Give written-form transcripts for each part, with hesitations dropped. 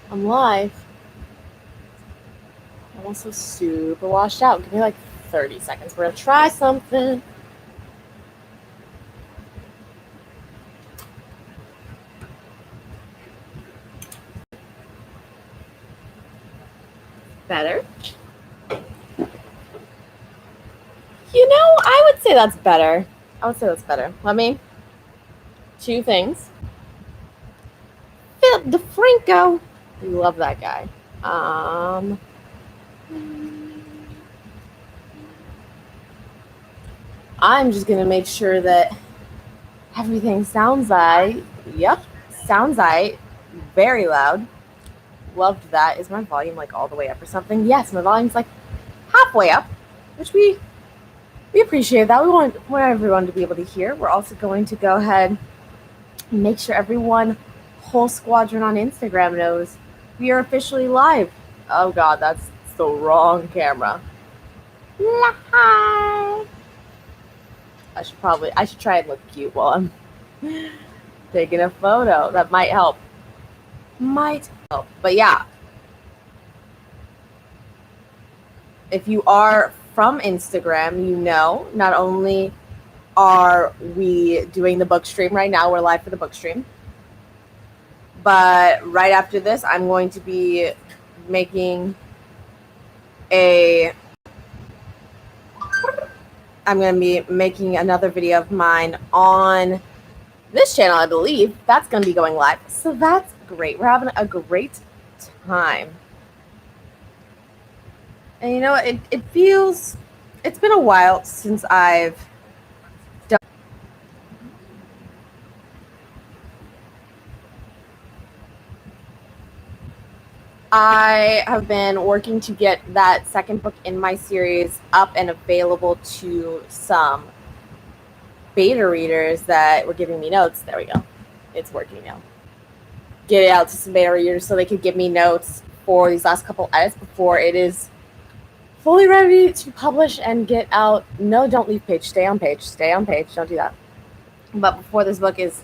I'm live. I'm also super washed out. Give me like 30 seconds. We're gonna try something. Better? I would say that's better. Let me. Two things. Philip DeFranco. We love that guy. I'm just gonna make sure that everything sounds right. Yep, sounds right. Very loud. Loved that. Is my volume like all the way up or something? Yes, my volume's like halfway up, which we appreciate that. We want everyone to be able to hear. We're also going to go ahead and make sure everyone, whole squadron on Instagram, knows we are officially live. Oh god, that's the wrong camera. Live. I should try and look cute while I'm taking a photo. That might help. But yeah. If you are from Instagram, you know, not only are we doing the book stream right now, we're live for the book stream, but right after this, I'm going to be making another video of mine on this channel, I believe. That's going to be going live. So that's great. We're having a great time. And you know, it's been a while since I've done. I have been working to get that second book in my series up and available to some beta readers that were giving me notes. There we go. It's working now. Get it out to some beta readers so they could give me notes for these last couple edits before it is fully ready to publish and get out. No, don't leave page. Stay on page. Don't do that. But before this book is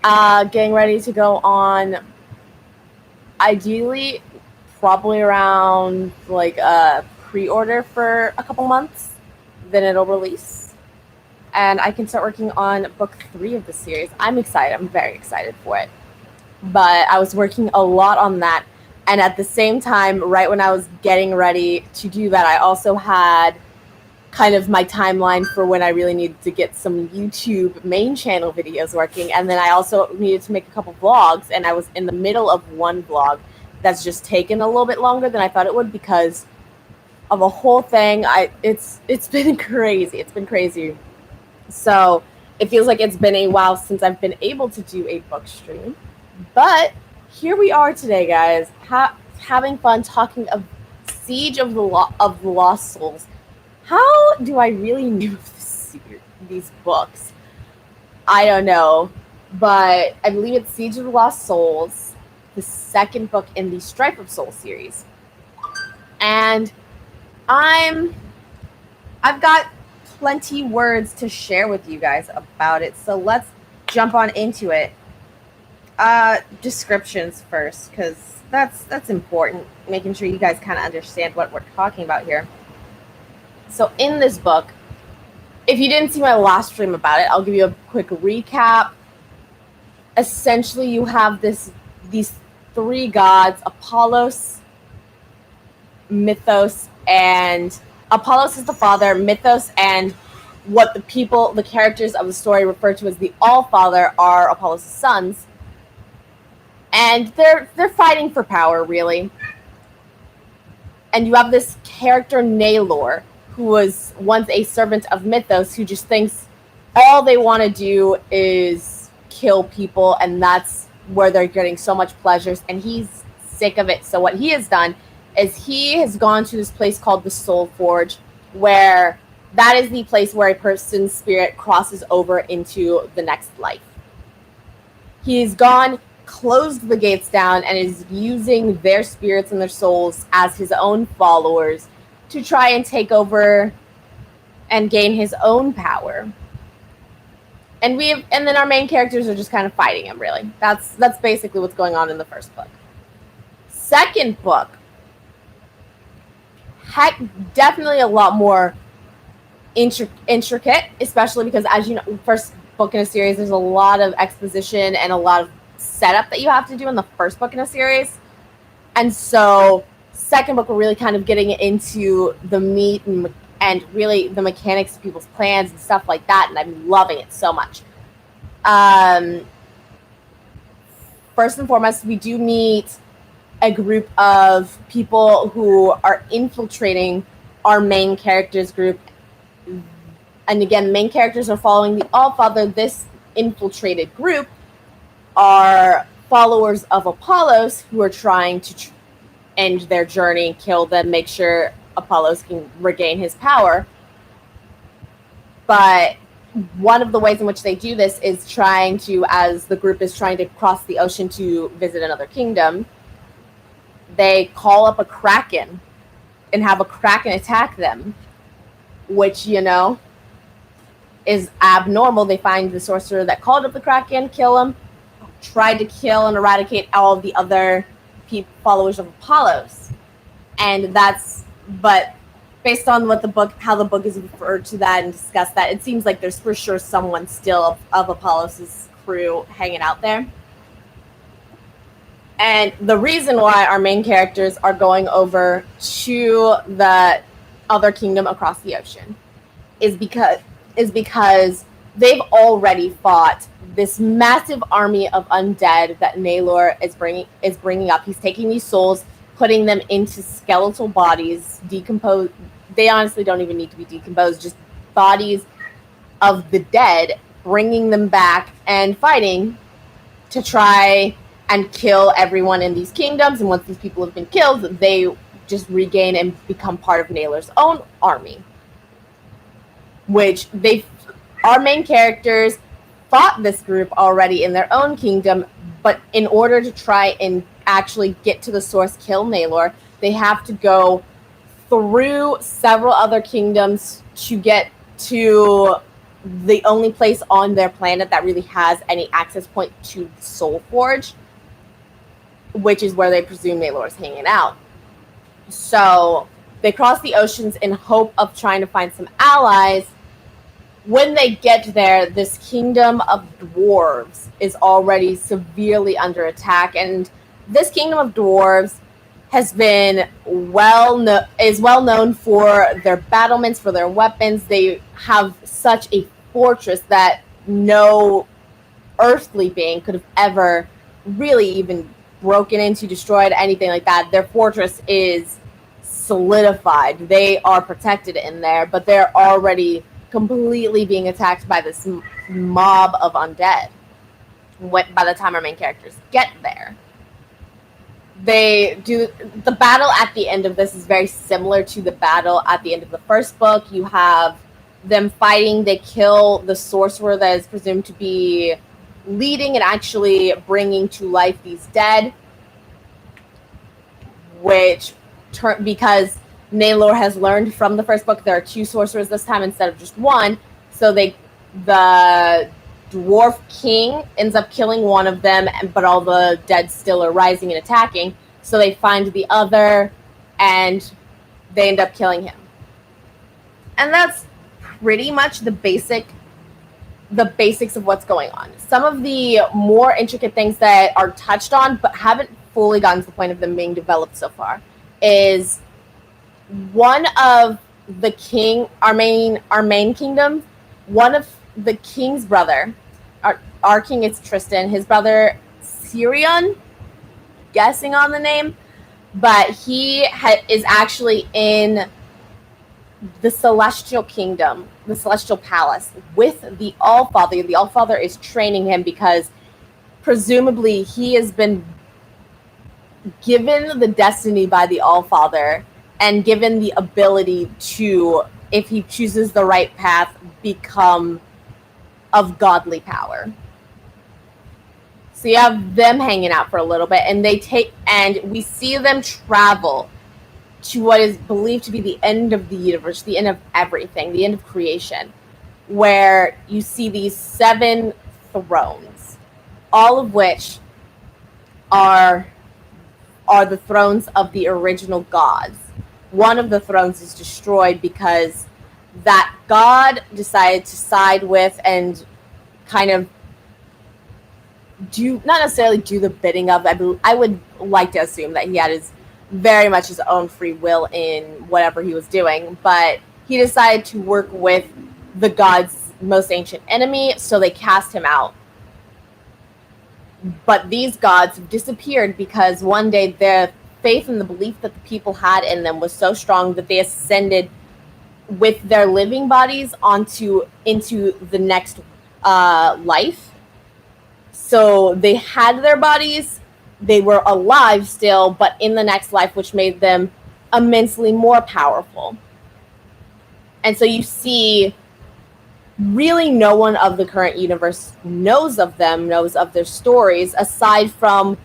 getting ready to go on, ideally, probably around like a pre-order for a couple months, then it'll release. And I can start working on book 3 of the series. I'm excited. I'm very excited for it. But I was working a lot on that. And at the same time, right when I was getting ready to do that, I also had kind of my timeline for when I really needed to get some YouTube main channel videos working. And then I also needed to make a couple vlogs. And I was in the middle of one vlog that's just taken a little bit longer than I thought it would because of a whole thing. It's been crazy. It's been crazy. So it feels like it's been a while since I've been able to do a book stream. But here we are today, guys, having fun talking of Siege of the Lost Souls. How do I really know these books? I don't know, but I believe it's Siege of the Lost Souls, the second book in the Strife of Souls series. And I've got plenty words to share with you guys about it, so let's jump on into it. Descriptions first, because that's important, making sure you guys kind of understand what we're talking about here. So in this book, if you didn't see my last stream about it, I'll give you a quick recap. Essentially, you have these 3 gods: Apollos, Mythos, and Apollos is the father, Mythos and what the characters of the story refer to as the All-Father are Apollos' sons. And they're fighting for power, really. And you have this character, Naylor, who was once a servant of Mythos, who just thinks all they want to do is kill people, and that's where they're getting so much pleasures, and he's sick of it. So what he has done is he has gone to this place called the Soul Forge, where that is the place where a person's spirit crosses over into the next life. He's gone, closed the gates down, and is using their spirits and their souls as his own followers to try and take over and gain his own power. And then our main characters are just kind of fighting him, really. That's basically what's going on in the first book. second book, definitely a lot more intricate, especially because, as you know, first book in a series, there's a lot of exposition and a lot of setup that you have to do in the first book in a series. And so second book, we're really kind of getting into the meat and really the mechanics of people's plans and stuff like that, and I'm loving it so much. First and foremost, we do meet a group of people who are infiltrating our main characters group. And again, main characters are following the Allfather. This infiltrated group are followers of Apollos who are trying to end their journey, kill them, make sure Apollos can regain his power. But one of the ways in which they do this is trying to, as the group is trying to cross the ocean to visit another kingdom, they call up a kraken and have a kraken attack them, which, you know, is abnormal. They find the sorcerer that called up the kraken, kill him, tried to kill and eradicate all of the other followers of Apollos. And but based on what the book, how the book is referred to that and discussed that, it seems like there's for sure someone still of Apollos' crew hanging out there. And the reason why our main characters are going over to the other kingdom across the ocean is because they've already fought this massive army of undead that Naylor is bringing up. He's taking these souls, putting them into skeletal bodies, decomposed. They honestly don't even need to be decomposed, just bodies of the dead, bringing them back and fighting to try and kill everyone in these kingdoms. And once these people have been killed, they just regain and become part of Naylor's own army. Which our main characters fought this group already in their own kingdom, but in order to try and actually get to the source, kill Naylor, they have to go through several other kingdoms to get to the only place on their planet that really has any access point to Soul Forge, which is where they presume Naylor is hanging out. So they cross the oceans in hope of trying to find some allies. When they get there, this kingdom of dwarves is already severely under attack, and this kingdom of dwarves has been well known for their battlements, for their weapons. They have such a fortress that no earthly being could have ever really even broken into, destroyed, anything like that. Their fortress is solidified. They are protected in there, but they're already completely being attacked by this mob of undead by the time our main characters get there. The battle at the end of this is very similar to the battle at the end of the first book. You have them fighting. They kill the sorcerer that is presumed to be leading and actually bringing to life these dead, because Naylor has learned from the first book there are two sorcerers this time instead of just one. So the dwarf king ends up killing one of them, but all the dead still are rising and attacking. So they find the other, and they end up killing him. And that's pretty much the basics of what's going on. Some of the more intricate things that are touched on but haven't fully gotten to the point of them being developed so far is one of the our main kingdom, one of the king's brother, our king is Tristan, his brother Sirion, guessing on the name, but he is actually in the Celestial Kingdom, the Celestial Palace, with the Allfather. The Allfather is training him because presumably he has been given the destiny by the Allfather and given the ability to, if he chooses the right path, become of godly power. So you have them hanging out for a little bit, and we see them travel to what is believed to be the end of the universe, the end of everything, the end of creation, where you see these 7 thrones, all of which are are the thrones of the original gods. One of the thrones is destroyed because that god decided to side with and kind of not necessarily do the bidding of. I would like to assume that he had very much his own free will in whatever he was doing, but he decided to work with the god's most ancient enemy, so they cast him out. But these gods disappeared because one day their faith and the belief that the people had in them was so strong that they ascended with their living bodies into the next life. So they had their bodies, they were alive still, but in the next life, which made them immensely more powerful. And so you see, really no one of the current universe knows of their stories, aside from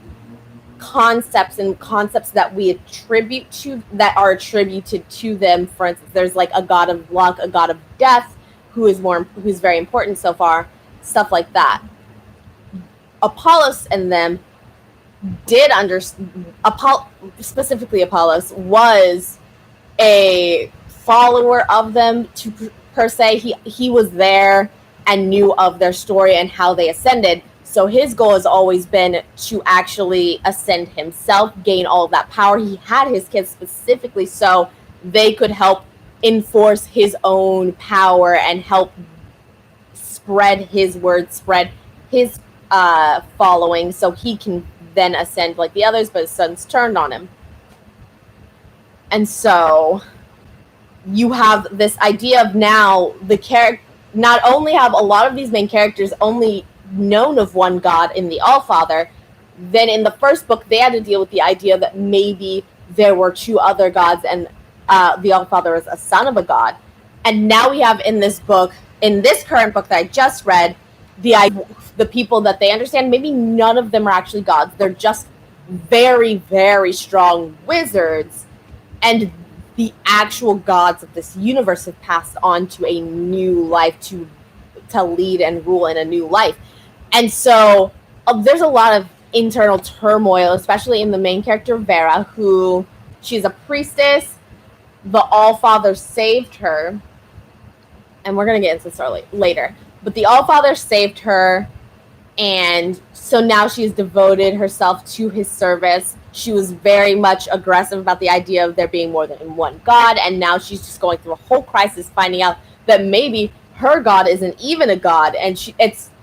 concepts that we attribute to, that are attributed to them. For instance, there's like a god of luck, a god of death, who's very important so far, stuff like that. Apollos and them did specifically Apollos was a follower of them per se. He was there and knew of their story and how they ascended. So his goal has always been to actually ascend himself, gain all of that power. He had his kids specifically so they could help enforce his own power and help spread his word, spread his following, so he can then ascend like the others, but his son's turned on him. And so you have this idea of now not only have a lot of these main characters only known of one god in the Allfather, then in the first book they had to deal with the idea that maybe there were two other gods and the Allfather is a son of a god. And now we have in this current book that I just read, the people that they understand, maybe none of them are actually gods. They're just very, very strong wizards, and the actual gods of this universe have passed on to a new life to lead and rule in a new life. And so there's a lot of internal turmoil, especially in the main character Vera, who she's a priestess. The Allfather saved her, and we're gonna get into this later. But the Allfather saved her, and so now she's devoted herself to his service. She was very much aggressive about the idea of there being more than one god, and now she's just going through a whole crisis, finding out that maybe her god isn't even a god. And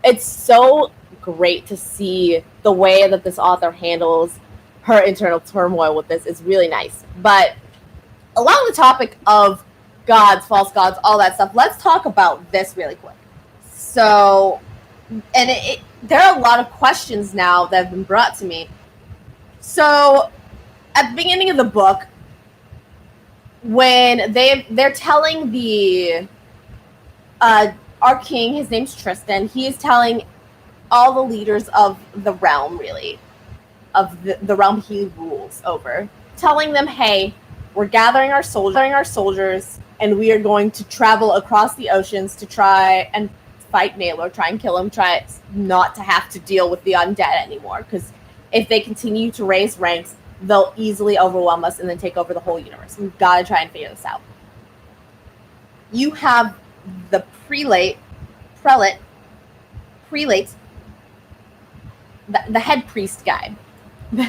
it's so great to see the way that this author handles her internal turmoil with this. It's really nice. But along the topic of gods, false gods, all that stuff, let's talk about this really quick. So, and there are a lot of questions now that have been brought to me. So, at the beginning of the book, when they're telling the our king, his name's Tristan, he is telling all the leaders of the realm, really, of the realm he rules over, telling them, hey, we're gathering our soldiers, and we are going to travel across the oceans to try and fight Naylor, try and kill him, try not to have to deal with the undead anymore, because if they continue to raise ranks, they'll easily overwhelm us and then take over the whole universe. We've got to try and figure this out. You have the prelate, the head priest guy.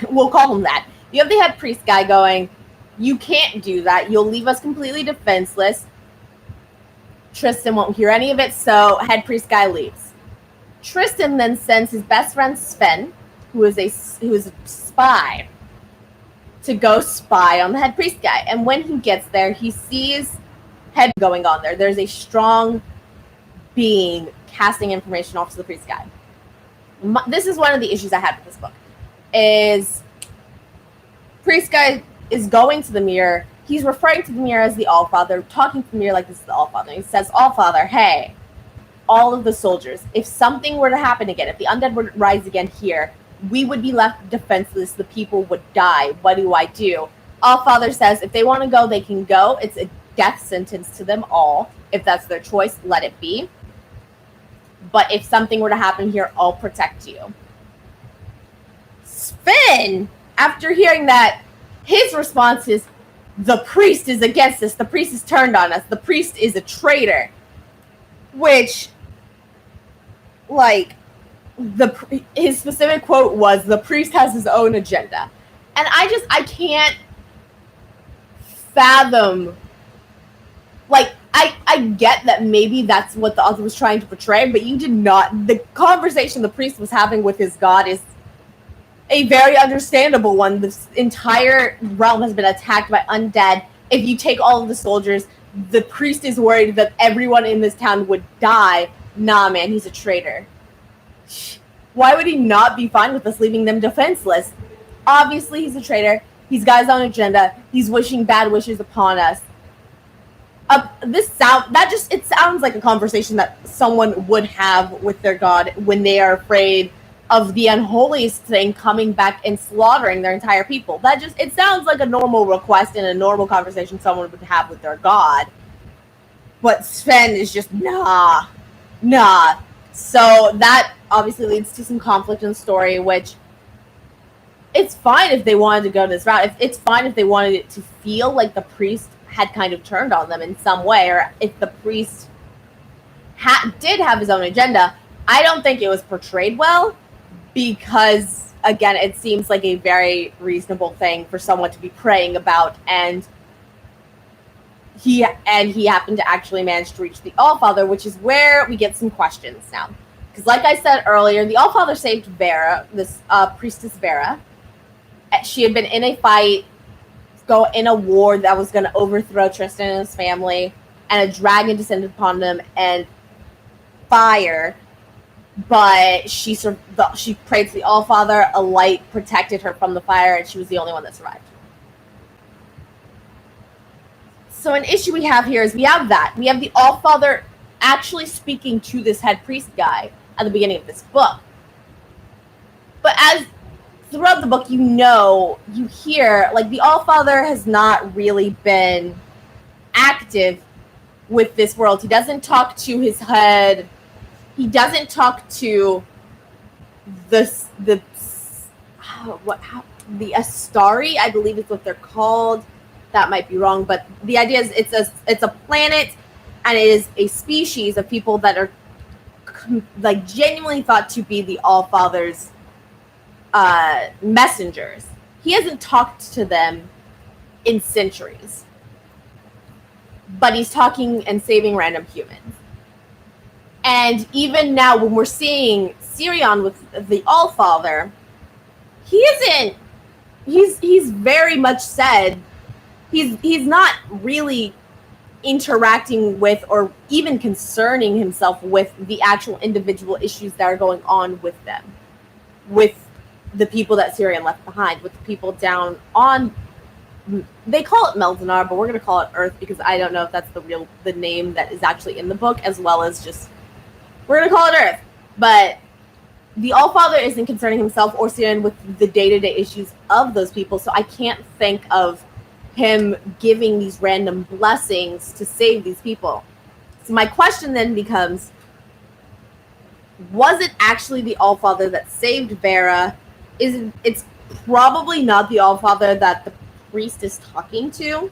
We'll call him that. You have the head priest guy going, you can't do that. You'll leave us completely defenseless. Tristan won't hear any of it, so head priest guy leaves. Tristan then sends his best friend Sven, who is a spy, to go spy on the head priest guy. And when he gets there, he sees head going on there. There's a strong being casting information off to the priest guy. This is one of the issues I had with this book, is priest guy is going to the mirror. He's referring to the mirror as the Allfather, talking to the mirror like this is the Allfather. He says, Allfather, hey, all of the soldiers, if something were to happen again, if the undead were to rise again here, we would be left defenseless. The people would die. What do I do? Allfather says, if they want to go, they can go. It's a death sentence to them all. If that's their choice, let it be. But if something were to happen here, I'll protect you. Sven After hearing that, his response is, the priest is against us. The priest is turned on us. The priest is a traitor. Which, like, his specific quote was, the priest has his own agenda. And I can't fathom, like, I get that maybe that's what the author was trying to portray, but you did not. The conversation the priest was having with his god is a very understandable one. This entire realm has been attacked by undead. If you take all of the soldiers, the priest is worried that everyone in this town would die. Nah, man, he's a traitor. Why would he not be fine with us leaving them defenseless? Obviously, he's a traitor. He's got his own agenda. He's wishing bad wishes upon us. It sounds like a conversation that someone would have with their god when they are afraid of the unholiest thing coming back and slaughtering their entire people. It sounds like a normal request and a normal conversation someone would have with their god. But Sven is just, nah. So that obviously leads to some conflict in the story, which it's fine if they wanted to go this route. It's fine if they wanted it to feel like the priest had kind of turned on them in some way, or if the priest did have his own agenda. I don't think it was portrayed well, because, again, it seems like a very reasonable thing for someone to be praying about, and he happened to actually manage to reach the Allfather, which is where we get some questions now. Because, like I said earlier, the Allfather saved Vera, this priestess Vera. She had been in a fight, in a war that was going to overthrow Tristan and his family, and a dragon descended upon them and fire. But she prayed to the Allfather. A light protected her from the fire, and she was the only one that survived. So an issue we have here is we have the Allfather actually speaking to this head priest guy at the beginning of this book. But as throughout the book, you hear, like, the Allfather has not really been active with this world. He doesn't talk to his head. He doesn't talk to the Astari, I believe is what they're called. That might be wrong, but the idea is it's a planet, and it is a species of people that are like genuinely thought to be the Allfather's messengers. He hasn't talked to them in centuries, but he's talking and saving random humans. And even now, when we're seeing Sirion with the Allfather, he's very much said he's not really interacting with or even concerning himself with the actual individual issues that are going on with them, with the people that Sirion left behind, with the people down on, they call it Meldinar, but we're going to call it Earth, because I don't know if that's the name that is actually in the book, as well as just, we're going to call it Earth. But the Allfather isn't concerning himself or Sirion with the day-to-day issues of those people, so I can't think of him giving these random blessings to save these people. So my question then becomes, was it actually the Allfather that saved Vera? It's probably not the Allfather that the priest is talking to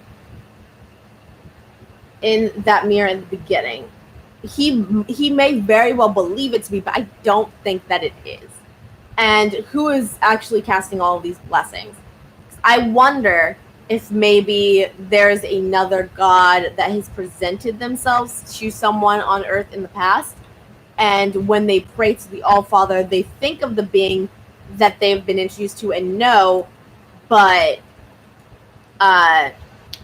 in that mirror in the beginning. He may very well believe it to be, but I don't think that it is. And who is actually casting all of these blessings? I wonder if maybe there's another god that has presented themselves to someone on Earth in the past, and when they pray to the Allfather, they think of the being that they've been introduced to and know, but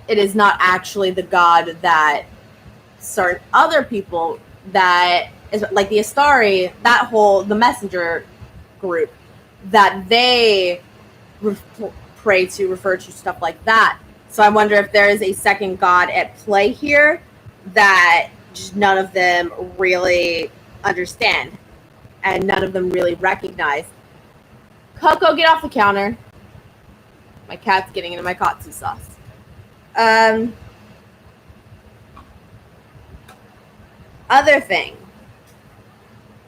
it is not actually the god that certain other people, that is like the Astari, the messenger group, that they refer to stuff like that. So I wonder if there is a second god at play here that just none of them really understand and none of them really recognize. Coco, get off the counter. My cat's getting into my katsu sauce. Other thing,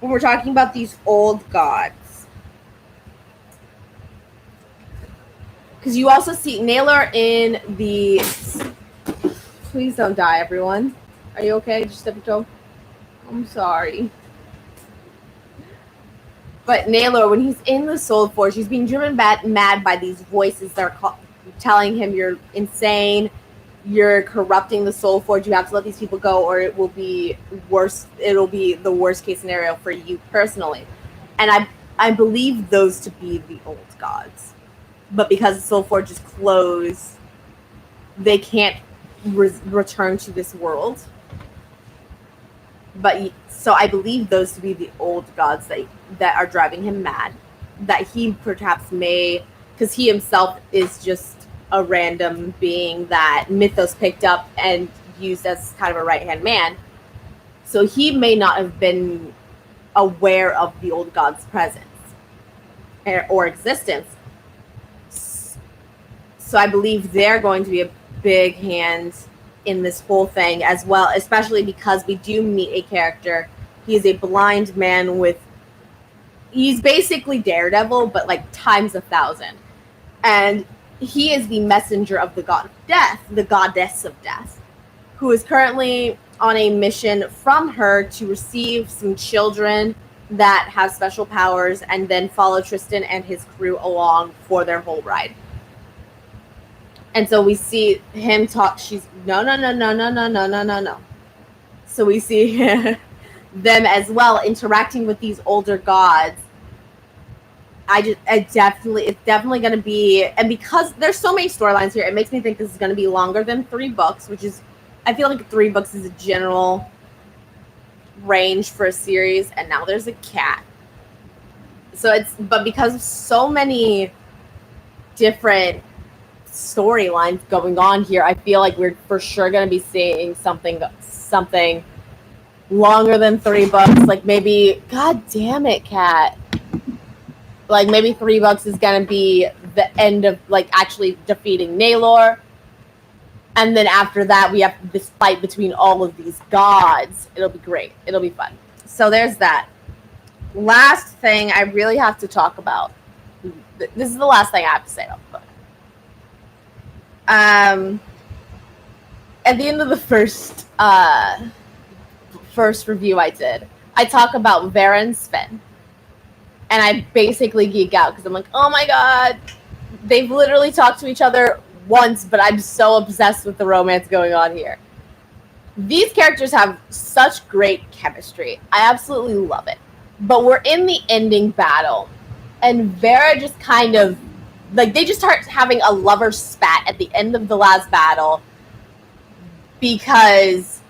when we're talking about these old gods, because you also see Naylor in the. Please don't die, everyone. Are you okay? Just step toe. I'm sorry. But Naylor, when he's in the Soul Forge, he's being driven mad by these voices that are telling him you're insane, you're corrupting the Soul Forge, you have to let these people go or it will be worse. It'll be the worst case scenario for you personally. And I believe those to be the old gods. But because the Soul Forge is closed, they can't return to this world. But so I believe those to be the old gods that are driving him mad. That he perhaps may, because he himself is just a random being that Mythos picked up and used as kind of a right-hand man. So he may not have been aware of the old god's presence or existence. So I believe they're going to be a big hand in this whole thing as well, especially because we do meet a character. He is a blind man he's basically Daredevil, but like times 1,000. And he is the messenger of the god of death, the goddess of death, who is currently on a mission from her to receive some children that have special powers and then follow Tristan and his crew along for their whole ride. And so we see him talk. She's no. So we see them as well interacting with these older gods. It's definitely going to be, and because there's so many storylines here, it makes me think this is going to be longer than 3 books, which is, I feel like 3 books is a general range for a series, and now there's a cat. But because of so many different storylines going on here, I feel like we're for sure going to be seeing something longer than 3 books. Like maybe, god damn it, cat. Like maybe 3 books is going to be the end of like actually defeating Naylor. And then after that, we have this fight between all of these gods. It'll be great. It'll be fun. So there's that. Last thing I really have to talk about. This is the last thing I have to say about the book. At the end of the first review I did, I talk about Vera and Sven. And I basically geek out because I'm like, oh my god, they've literally talked to each other once, but I'm so obsessed with the romance going on here. These characters have such great chemistry. I absolutely love it. But we're in the ending battle, and Vera just kind of, like, they just start having a lover spat at the end of the last battle because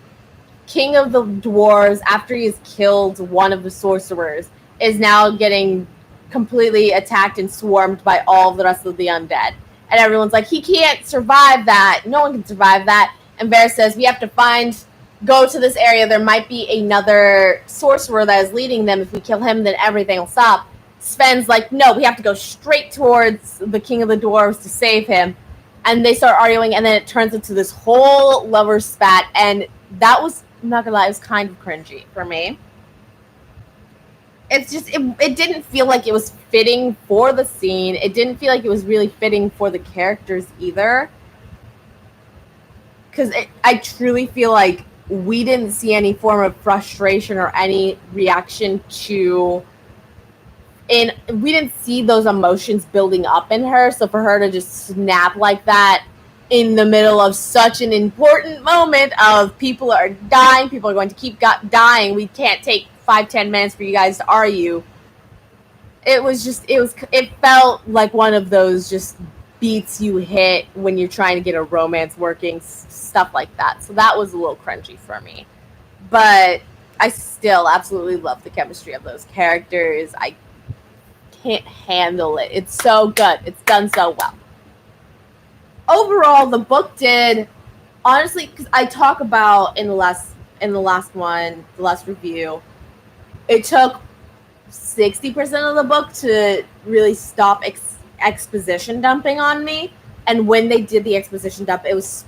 King of the Dwarves, after he has killed one of the sorcerers, is now getting completely attacked and swarmed by all of the rest of the undead. And everyone's like, he can't survive that. No one can survive that. And Vera says, we have to go to this area. There might be another sorcerer that is leading them. If we kill him, then everything will stop. Sven's like, no, we have to go straight towards the King of the Dwarves to save him. And they start arguing, and then it turns into this whole lover spat. And that was, I'm not gonna lie, it was kind of cringy for me. It's just, it didn't feel like it was fitting for the scene. It didn't feel like it was really fitting for the characters either. Because I truly feel like we didn't see any form of frustration or any reaction to... And we didn't see those emotions building up in her. So for her to just snap like that in the middle of such an important moment of people are dying, people are going to keep dying, we can't take 5-10 minutes for you guys to argue. It felt like one of those just beats you hit when you're trying to get a romance working, stuff like that. So that was a little cringy for me. But I still absolutely love the chemistry of those characters. I can't handle it. It's so good. It's done so well. Overall, the book did, honestly, because I talk about in the last review, it took 60% of the book to really stop exposition dumping on me. And when they did the exposition dump, it was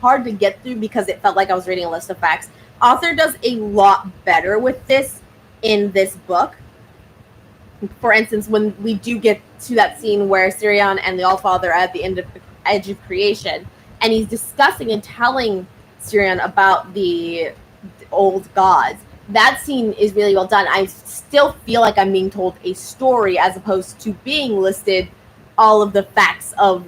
hard to get through because it felt like I was reading a list of facts. Author does a lot better with this in this book. for instance, when we do get to that scene where Sirion and the Allfather are at the edge of creation, and he's discussing and telling Sirion about the old gods. That scene is really well done. I still feel like I'm being told a story as opposed to being listed all of the facts of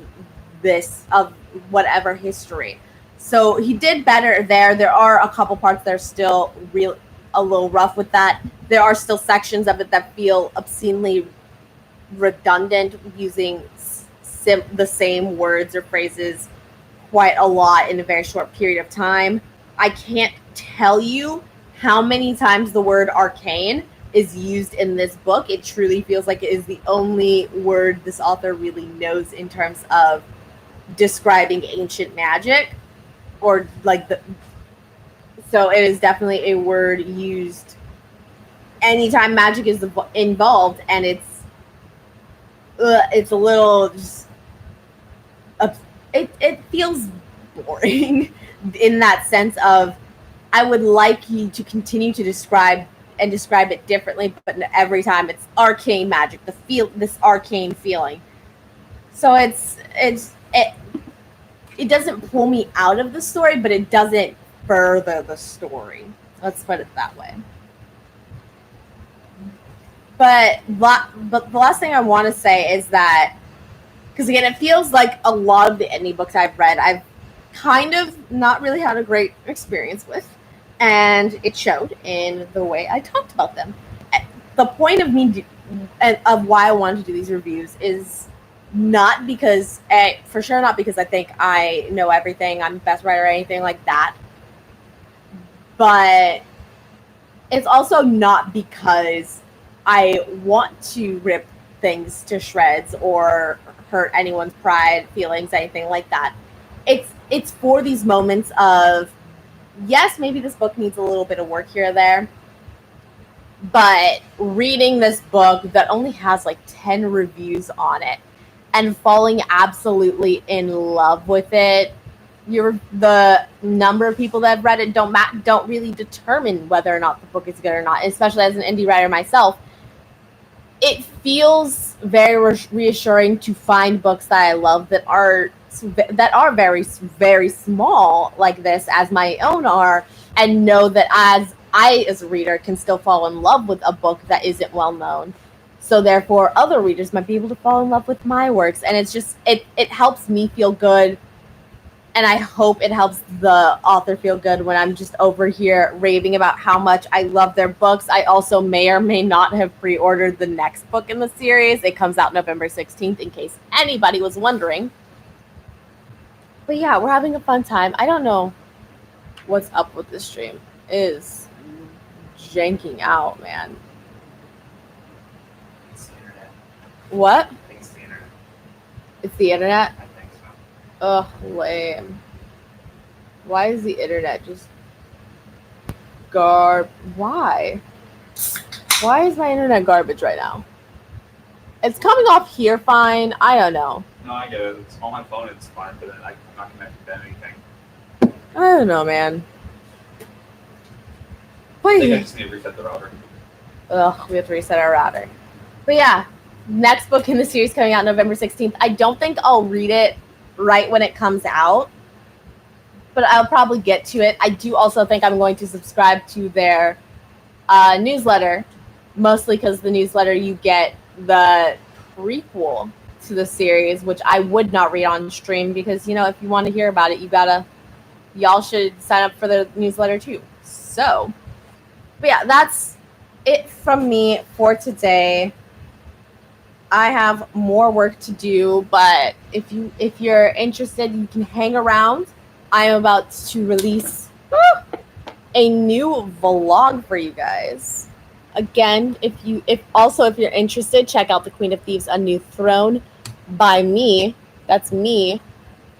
whatever history. So he did better there. There are a couple parts that are still a little rough with that. There are still sections of it that feel obscenely redundant, using the same words or phrases quite a lot in a very short period of time. I can't tell you how many times the word arcane is used in this book. It truly feels like it is the only word this author really knows in terms of describing ancient magic, or so it is definitely a word used anytime magic is involved, and it's a little just it feels boring in that sense of, I would like you to continue to describe it differently, but every time it's arcane magic, this arcane feeling. So it doesn't pull me out of the story, but it doesn't further the story. Let's put it that way. But the last thing I want to say is that, because again, it feels like a lot of the indie books I've read, I've kind of not really had a great experience with, and it showed in the way I talked about them. The point of me of why I wanted to do these reviews is not because, for sure not because I think I know everything, I'm the best writer or anything like that, but it's also not because I want to rip things to shreds or hurt anyone's pride, feelings, anything like that. It's for these moments of, yes, maybe this book needs a little bit of work here or there, but reading this book that only has like 10 reviews on it and falling absolutely in love with it, the number of people that have read it don't really determine whether or not the book is good or not, especially as an indie writer myself. It feels very reassuring to find books that I love that are very, very small like this, as my own are, and know that as a reader can still fall in love with a book that isn't well known. So therefore, other readers might be able to fall in love with my works, and it's just it helps me feel good. And I hope it helps the author feel good when I'm just over here raving about how much I love their books. I also may or may not have pre-ordered the next book in the series. It comes out November 16th, in case anybody was wondering. But yeah, we're having a fun time. I don't know what's up with this stream. It is janking out, man. It's the internet. What? I think it's the internet. It's the internet? I think so. Ugh, lame. Why is the internet just Why? Why is my internet garbage right now? It's coming off here fine. I don't know. No, I get it. It's on my phone, it's fine, but then I'm not connected to anything. I don't know, man. I think I just need to reset the router. Ugh, we have to reset our router. But yeah, next book in the series coming out November 16th. I don't think I'll read it right when it comes out, but I'll probably get to it. I do also think I'm going to subscribe to their newsletter, mostly because the newsletter you get the prequel to the series, which I would not read on stream because, if you want to hear about it, y'all should sign up for the newsletter too. So, but yeah, that's it from me for today. I have more work to do, but if you're interested, you can hang around. I am about to release a new vlog for you guys. Again, if you're interested, check out the Queen of Thieves: A New Throne by me. That's me.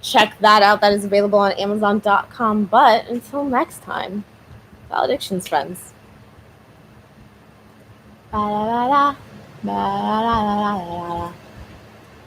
Check that out. That is available on Amazon.com. But until next time, valedictions, friends. Ba-da-da-da. Ba-da-da-da-da-da.